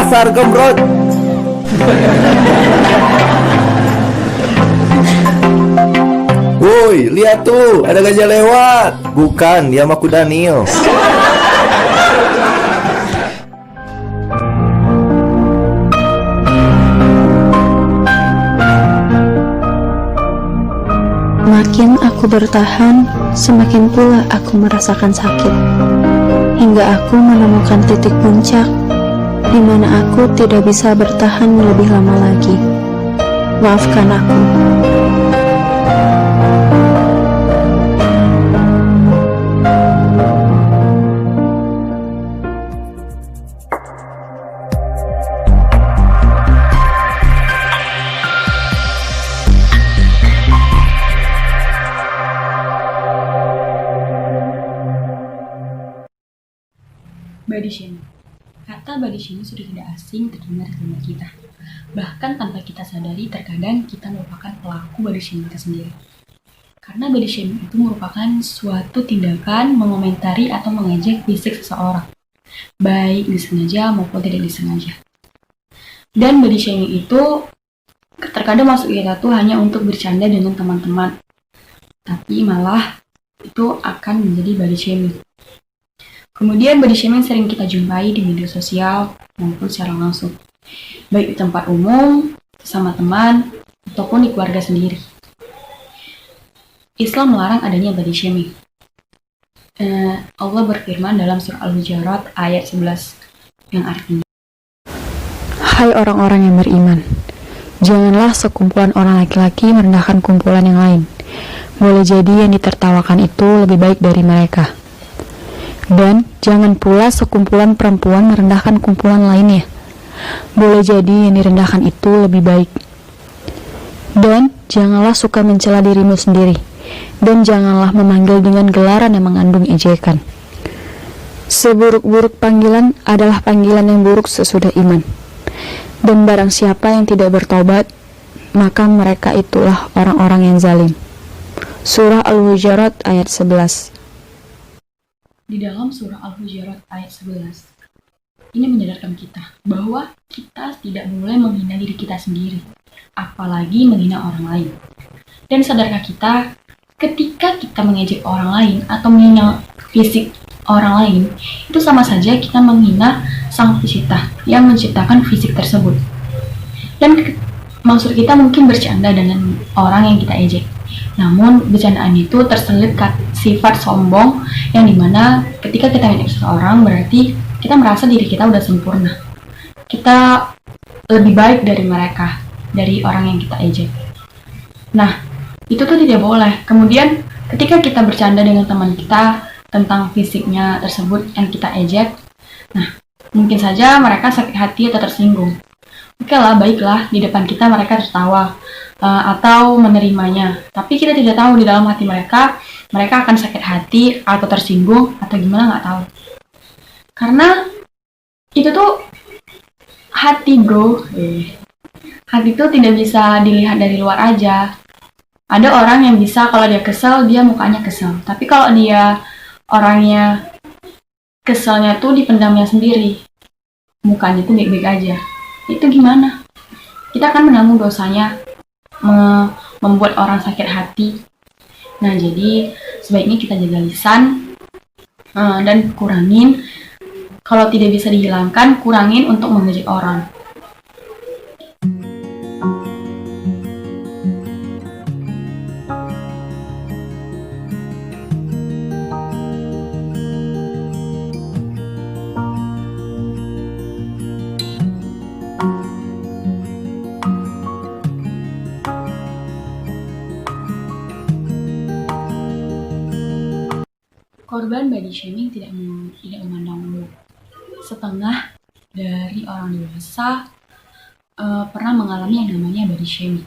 Dasar gembrot. Woi, lihat tuh, ada gajah lewat. Bukan, dia mah kuda Nil. Makin aku bertahan, semakin pula aku merasakan sakit. Hingga aku menemukan titik puncak, di mana aku tidak bisa bertahan lebih lama lagi. Maafkan aku. Body shaming. Kata body shaming sudah tidak asing terdengar di telinga kita. Bahkan tanpa kita sadari, terkadang kita merupakan pelaku body shaming itu sendiri. Karena body shaming itu merupakan suatu tindakan mengomentari atau mengejek fisik seseorang, baik disengaja maupun tidak disengaja. Dan body shaming itu terkadang masuk kita tuh hanya untuk bercanda dengan teman-teman, tapi malah itu akan menjadi body shaming. Kemudian body shaming sering kita jumpai di media sosial maupun secara langsung, baik di tempat umum, sama teman, ataupun di keluarga sendiri. Islam melarang adanya body shaming. Allah berfirman dalam surah Al-Hujurat ayat 11 yang artinya, Hai orang-orang yang beriman, janganlah sekumpulan orang laki-laki merendahkan kumpulan yang lain. Boleh jadi yang ditertawakan itu lebih baik dari mereka. Dan jangan pula sekumpulan perempuan merendahkan kumpulan lainnya. Boleh jadi yang direndahkan itu lebih baik. Dan janganlah suka mencela dirimu sendiri. Dan janganlah memanggil dengan gelaran yang mengandung ejekan. Seburuk-buruk panggilan adalah panggilan yang buruk sesudah iman. Dan barang siapa yang tidak bertobat, maka mereka itulah orang-orang yang zalim. Surah Al-Hujurat ayat 11. di dalam surah Al-Hujurat ayat 11, ini menyadarkan kita bahwa kita tidak boleh menghina diri kita sendiri, apalagi menghina orang lain. Dan sadarkah kita, ketika kita mengejek orang lain atau menghina fisik orang lain, itu sama saja kita menghina sang pencipta yang menciptakan fisik tersebut. Dan maksud kita mungkin bercanda dengan orang yang kita ejek, namun bercandaan itu terselip sifat sombong yang dimana ketika kita mengejek seseorang berarti kita merasa diri kita udah sempurna, kita lebih baik dari mereka, dari orang yang kita ejek. Nah, itu tuh tidak boleh. Kemudian ketika kita bercanda dengan teman kita tentang fisiknya tersebut yang kita ejek, nah mungkin saja mereka sakit hati atau tersinggung. Oke lah, baiklah, di depan kita mereka tertawa atau menerimanya. Tapi kita tidak tahu di dalam hati mereka akan sakit hati atau tersinggung atau gimana, nggak tahu. Karena itu tuh hati bro. Hati itu tidak bisa dilihat dari luar aja. Ada orang yang bisa kalau dia kesel, dia mukanya kesel. Tapi kalau dia orangnya keselnya tuh dipendamnya sendiri, mukanya tuh baik-baik aja. Itu gimana? Kita akan menanggung dosanya membuat orang sakit hati. Nah, jadi sebaiknya kita jaga lisan dan kurangin. Kalau tidak bisa dihilangkan, kurangin untuk mengejek orang. Korban body shaming tidak memandang umur. Setengah dari orang dewasa pernah mengalami yang namanya body shaming.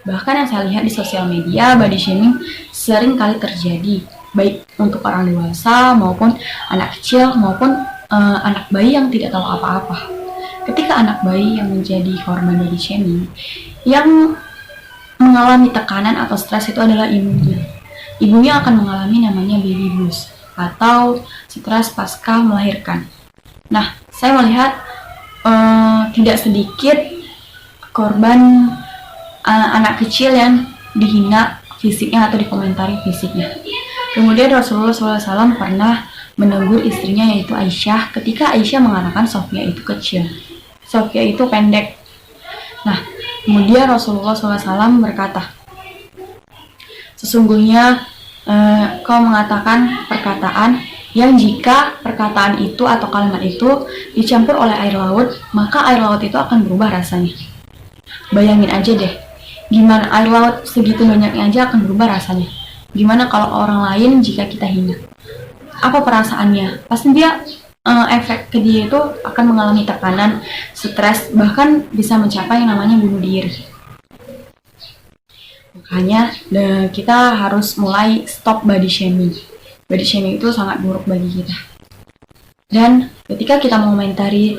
Bahkan yang saya lihat di sosial media, body shaming sering kali terjadi, baik untuk orang dewasa maupun anak kecil maupun anak bayi yang tidak tahu apa-apa. Ketika anak bayi yang menjadi korban body shaming, yang mengalami tekanan atau stres itu adalah ibunya. Ibunya akan mengalami namanya baby blues atau stres pasca melahirkan. Nah, saya melihat tidak sedikit korban anak kecil yang dihina fisiknya atau dikomentari fisiknya. Kemudian Rasulullah SAW pernah menegur istrinya yaitu Aisyah ketika Aisyah mengatakan Sofia itu kecil, Sofia itu pendek. Nah, kemudian Rasulullah SAW berkata, sesungguhnya kau mengatakan perkataan yang jika perkataan itu atau kalimat itu dicampur oleh air laut, maka air laut itu akan berubah rasanya. Bayangin aja deh, gimana air laut segitu banyaknya aja akan berubah rasanya. Gimana kalau orang lain jika kita hina? Apa perasaannya? Pasti dia efek ke dia itu akan mengalami tekanan, stres, bahkan bisa mencapai yang namanya bunuh diri. Makanya kita harus mulai stop body shaming. Body shaming itu sangat buruk bagi kita. Dan ketika kita mengomentari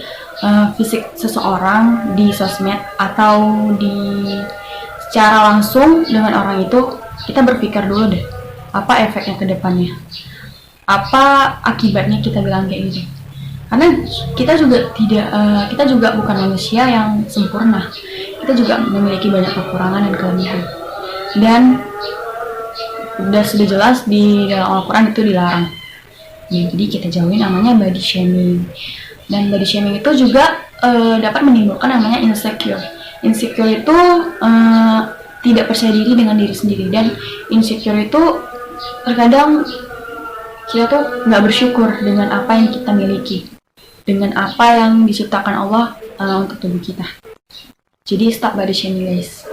fisik seseorang di sosmed atau secara langsung dengan orang itu, kita berpikir dulu deh, apa efeknya ke depannya, apa akibatnya kita bilang kayak gitu. Karena kita juga bukan manusia yang sempurna, kita juga memiliki banyak kekurangan dan kelebihan. Dan sudah jelas di dalam Al-Quran itu dilarang. Ya, jadi kita jauhin namanya body shaming. Dan body shaming itu juga dapat menimbulkan namanya insecure. Insecure itu tidak percaya diri dengan diri sendiri, dan insecure itu terkadang kita tuh nggak bersyukur dengan apa yang kita miliki, dengan apa yang diciptakan Allah untuk tubuh kita. Jadi stop body shaming, guys.